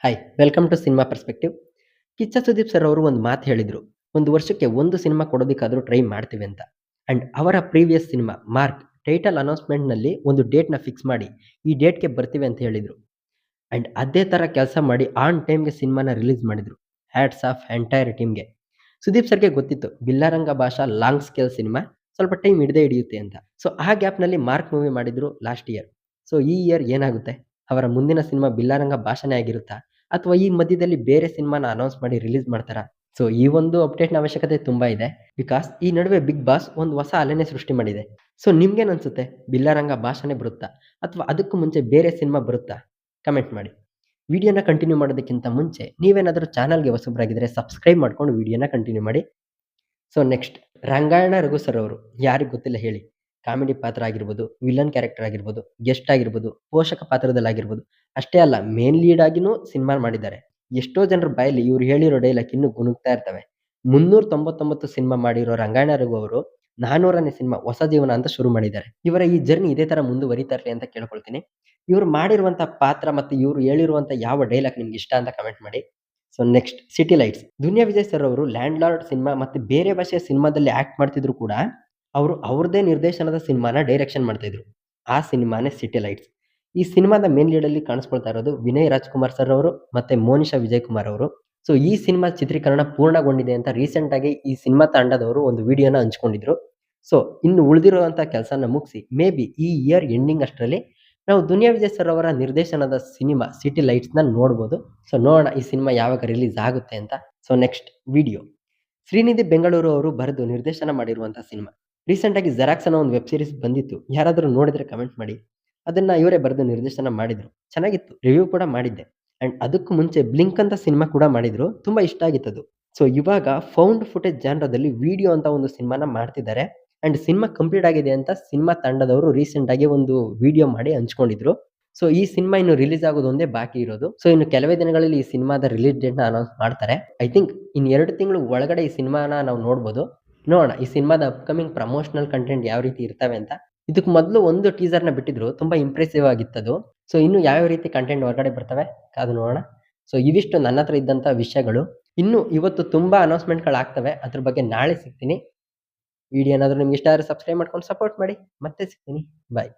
Hi welcome to cinema perspective. Kichcha Sudeep sir ಅವರು ಒಂದು ಮಾತು ಹೇಳಿದ್ರು. ಒಂದು ವರ್ಷಕ್ಕೆ ಒಂದು ಸಿನಿಮಾ ಕೊಡೋದಕ್ಕಾದ್ರೂ ಟ್ರೈ ಮಾಡ್ತೀವಿ ಅಂತ. ಅಂಡ್ ಅವರ ಪ್ರೀವಿಯಸ್ ಸಿನಿಮಾ ಮಾರ್ಕ್ ಟೈಟಲ್ ಅನೌನ್ಸ್ಮೆಂಟ್ನಲ್ಲಿ ಒಂದು ಡೇಟ್‌ನ ಫಿಕ್ಸ್ ಮಾಡಿ, ಈ ಡೇಟ್‌ಗೆ ಬರ್ತೀವಿ ಅಂತ ಹೇಳಿದ್ರು. ಅಂಡ್ ಅದೇ ಥರ ಕೆಲಸ ಮಾಡಿ ಆನ್ ಟೈಮ್‌ಗೆ ಸಿನಿಮಾನ ರಿಲೀಸ್ ಮಾಡಿದ್ರು. ಹ್ಯಾಟ್ಸ್ ಆಫ್ ಎಂಟೈರ್ ಟೀಮ್‌ಗೆ. ಸುದೀಪ್ ಸರ್‌ಗೆ ಗೊತ್ತಿತ್ತು ಬಿಲ್ಲಾರಂಗ ಭಾಷಾ ಲಾಂಗ್ ಸ್ಕೇಲ್ ಸಿನಿಮಾ ಸ್ವಲ್ಪ ಟೈಮ್ ಹಿಡಿದೇ ಹಿಡಿಯುತ್ತೆ ಅಂತ. ಸೊ ಆ ಗ್ಯಾಪ್‌ನಲ್ಲಿ ಮಾರ್ಕ್ ಮೂವಿ ಮಾಡಿದ್ರು ಲಾಸ್ಟ್ ಇಯರ್. ಸೊ ಈ ಇಯರ್ ಏನಾಗುತ್ತೆ? ಅವರ ಮುಂದಿನ ಸಿನಿಮಾ ಬಿಲ್ಲಾರಂಗ ಭಾಷಾನೇ ಆಗಿರುತ್ತಾ? ಅಥವಾ ಈ ಮಧ್ಯದಲ್ಲಿ ಬೇರೆ ಸಿನಿಮಾನ ಅನೌನ್ಸ್ ಮಾಡಿ ರಿಲೀಸ್ ಮಾಡ್ತಾರಾ? ಸೊ ಈ ಒಂದು ಅಪ್ಡೇಟ್‌ನ ಅವಶ್ಯಕತೆ ತುಂಬಾ ಇದೆ. ಬಿಕಾಸ್ ಈ ನಡುವೆ ಬಿಗ್ ಬಾಸ್ ಒಂದು ಹೊಸ ಅಲೆನೇ ಸೃಷ್ಟಿ ಮಾಡಿದೆ. ಸೊ ನಿಮ್ಗೇನ್ ಅನ್ಸುತ್ತೆ? ಬಿಲ್ಲಾರಂಗ ಭಾಷಾನೇ ಬರುತ್ತಾ? ಅಥವಾ ಅದಕ್ಕೂ ಮುಂಚೆ ಬೇರೆ ಸಿನಿಮಾ ಬರುತ್ತಾ? ಕಮೆಂಟ್ ಮಾಡಿ. ವಿಡಿಯೋನ ಕಂಟಿನ್ಯೂ ಮಾಡೋದಕ್ಕಿಂತ ಮುಂಚೆ ನೀವೇನಾದರೂ ಚಾನಲ್‌ಗೆ ಹೊಸಬರಾಗಿದ್ರೆ ಸಬ್ಸ್ಕ್ರೈಬ್ ಮಾಡ್ಕೊಂಡು ವಿಡಿಯೋನ ಕಂಟಿನ್ಯೂ ಮಾಡಿ. So next Rangayana Raghu sir ಅವರು ಯಾರಿಗೆ ಗೊತ್ತಿಲ್ಲ ಹೇಳಿ. ಕಾಮಿಡಿ ಪಾತ್ರ ಆಗಿರ್ಬೋದು, ವಿಲನ್ ಕ್ಯಾರೆಕ್ಟರ್ ಆಗಿರ್ಬೋದು, ಗೆಸ್ಟ್ ಆಗಿರ್ಬೋದು, ಪೋಷಕ ಪಾತ್ರದಲ್ಲಾಗಿರ್ಬೋದು. ಅಷ್ಟೇ ಅಲ್ಲ ಮೇನ್ ಲೀಡ್ ಆಗಿನೂ ಸಿನಿಮಾ ಮಾಡಿದ್ದಾರೆ. ಎಷ್ಟೋ ಜನರ ಬಾಯಲ್ಲಿ ಇವ್ರು ಹೇಳಿರೋ ಡೈಲಾಗ್ ಇನ್ನೂ ಗುನುಗ್ತಾ ಇರ್ತವೆ. 399 ಸಿನಿಮಾ ಮಾಡಿರೋ ರಂಗಾಯಣ ರಘು ಅವರು 400ನೇ ಸಿನಿಮಾ ಹೊಸ ಜೀವನ ಅಂತ ಶುರು ಮಾಡಿದ್ದಾರೆ. ಇವರ ಈ ಜರ್ನಿ ಇದೇ ತರ ಮುಂದುವರಿತಾ ಇರ್ಲಿ ಅಂತ ಕೇಳ್ಕೊಳ್ತೀನಿ. ಇವ್ರು ಮಾಡಿರುವಂತ ಪಾತ್ರ ಮತ್ತು ಇವ್ರು ಹೇಳಿರುವಂತ ಯಾವ ಡೈಲಾಗ್ ನಿಮ್ಗೆ ಇಷ್ಟ ಅಂತ ಕಮೆಂಟ್ ಮಾಡಿ. So next city lights. Duniya Vijay sir ಅವರು ಲ್ಯಾಂಡ್ ಲಾರ್ಡ್ ಸಿನಿಮಾ ಮತ್ತೆ ಬೇರೆ ಭಾಷೆಯ ಸಿನಿಮಾದಲ್ಲಿ ಆಕ್ಟ್ ಮಾಡ್ತಿದ್ರು ಕೂಡ ಅವರು ಅವ್ರದೇ ನಿರ್ದೇಶನದ ಸಿನಿಮಾನ ಡೈರೆಕ್ಷನ್ ಮಾಡ್ತಾ ಇದ್ರು. ಆ ಸಿನಿಮಾನೇ ಸಿಟಿ ಲೈಟ್ಸ್. ಈ ಸಿನಿಮಾದ ಮೇನ್ ಲೀಡ್ ಅಲ್ಲಿ ಕಾಣಿಸ್ಕೊಳ್ತಾ ಇರೋದು ವಿನಯ್ ರಾಜ್‌ಕುಮಾರ್ ಸರ್ ಅವರು ಮತ್ತೆ ಮೋನಿಶಾ ವಿಜಯ್ ಕುಮಾರ್ ಅವರು. ಸೊ ಈ ಸಿನಿಮಾ ಚಿತ್ರೀಕರಣ ಪೂರ್ಣಗೊಂಡಿದೆ ಅಂತ ರೀಸೆಂಟ್ ಆಗಿ ಈ ಸಿನಿಮಾ ತಂಡದವರು ಒಂದು ವಿಡಿಯೋನ ಹಂಚಿಕೊಂಡಿದ್ರು. ಸೊ ಇನ್ನು ಉಳಿದಿರುವಂತ ಕೆಲಸನ ಮುಗಿಸಿ ಮೇ ಬಿ ಈ ಇಯರ್ ಎಂಡಿಂಗ್ ಅಷ್ಟರಲ್ಲಿ ನಾವು ದುನಿಯಾ ವಿಜಯ್ ಸರ್ ಅವರ ನಿರ್ದೇಶನದ ಸಿನಿಮಾ ಸಿಟಿ ಲೈಟ್ಸ್‌ನ ನೋಡ್ಬೋದು. ಸೊ ನೋಡೋಣ ಈ ಸಿನಿಮಾ ಯಾವಾಗ ರಿಲೀಸ್ ಆಗುತ್ತೆ ಅಂತ. So next video. Srinidhi Bengaluru ಅವರು ಬರೆದು ನಿರ್ದೇಶನ ಮಾಡಿರುವಂತಹ ಸಿನಿಮಾ. ರೀಸೆಂಟ್ ಆಗಿ ಜೆರಾಕ್ಸ್ ಅನ್ನೋ ಒಂದು ವೆಬ್ ಸೀರೀಸ್ ಬಂದಿತ್ತು. ಯಾರಾದರೂ ನೋಡಿದ್ರೆ ಕಮೆಂಟ್ ಮಾಡಿ. ಅದನ್ನ ಇವರೇ ಬರೆದು ನಿರ್ದೇಶನ ಮಾಡಿದ್ರು. ಚೆನ್ನಾಗಿತ್ತು. ರಿವ್ಯೂ ಕೂಡ ಮಾಡಿದ್ದೆ. ಅಂಡ್ ಅದಕ್ಕೂ ಮುಂಚೆ ಬ್ಲಿಂಕ್ ಅಂತ ಸಿನಿಮಾ ಕೂಡ ಮಾಡಿದ್ರು. ತುಂಬಾ ಇಷ್ಟ ಆಗಿತ್ತದು. ಸೊ ಇವಾಗ ಫೌಂಡ್ ಫುಟೇಜ್ ಜಾನ್ರದಲ್ಲಿ ವಿಡಿಯೋ ಅಂತ ಒಂದು ಸಿನಿಮಾನ ಮಾಡ್ತಿದ್ದಾರೆ. ಅಂಡ್ ಸಿನಿಮಾ ಕಂಪ್ಲೀಟ್ ಆಗಿದೆ ಅಂತ ಸಿನಿಮಾ ತಂಡದವರು ರೀಸೆಂಟ್ ಆಗಿ ಒಂದು ವಿಡಿಯೋ ಮಾಡಿ ಹಂಚ್ಕೊಂಡಿದ್ರು. ಸೊ ಈ ಸಿನಿಮಾ ಇನ್ನು ರಿಲೀಸ್ ಆಗೋದು ಒಂದೇ ಬಾಕಿ ಇರೋದು. ಸೊ ಇನ್ನು ಕೆಲವೇ ದಿನಗಳಲ್ಲಿ ಈ ಸಿನಿಮಾದ ರಿಲೀಸ್ ಡೇಟ್‌ನ ಅನೌನ್ಸ್ ಮಾಡ್ತಾರೆ. ಐ ಥಿಂಕ್ ಇನ್ನು 2 ತಿಂಗಳು ಒಳಗಡೆ ಈ ಸಿನಿಮಾನ ನಾವು ನೋಡ್ಬೋದು. ನೋಡೋಣ ಈ ಸಿನಿಮಾದ ಅಪ್‌ಕಮಿಂಗ್ ಪ್ರಮೋಷನಲ್ ಕಂಟೆಂಟ್ ಯಾವ ರೀತಿ ಇರ್ತವೆ ಅಂತ. ಇದಕ್ಕೆ ಮೊದಲು ಒಂದು ಟೀಸರ್‌ನ ಬಿಟ್ಟಿದ್ರು. ತುಂಬಾ ಇಂಪ್ರೆಸಿವ್ ಆಗಿತ್ತದು. ಸೊ ಇನ್ನು ಯಾವ್ಯಾವ ರೀತಿ ಕಂಟೆಂಟ್ ಹೊರಗಡೆ ಬರ್ತವೆ ಕಾದು ನೋಡೋಣ. ಸೊ ಇವಿಷ್ಟು ನನ್ನ ಹತ್ರ ಇದ್ದಂತ ವಿಷಯಗಳು. ಇನ್ನು ಇವತ್ತು ತುಂಬಾ ಅನೌನ್ಸ್‌ಮೆಂಟ್‌ಗಳಾಗ್ತವೆ. ಅದ್ರ ಬಗ್ಗೆ ನಾಳೆ ಸಿಗ್ತೀನಿ. ವಿಡಿಯೋ ಏನಾದರೂ ನಿಮ್ಗೆ ಇಷ್ಟ ಆದರೆ ಸಬ್ಸ್ಕ್ರೈಬ್ ಮಾಡ್ಕೊಂಡು ಸಪೋರ್ಟ್ ಮಾಡಿ. ಮತ್ತೆ ಸಿಗ್ತೀನಿ. ಬಾಯ್.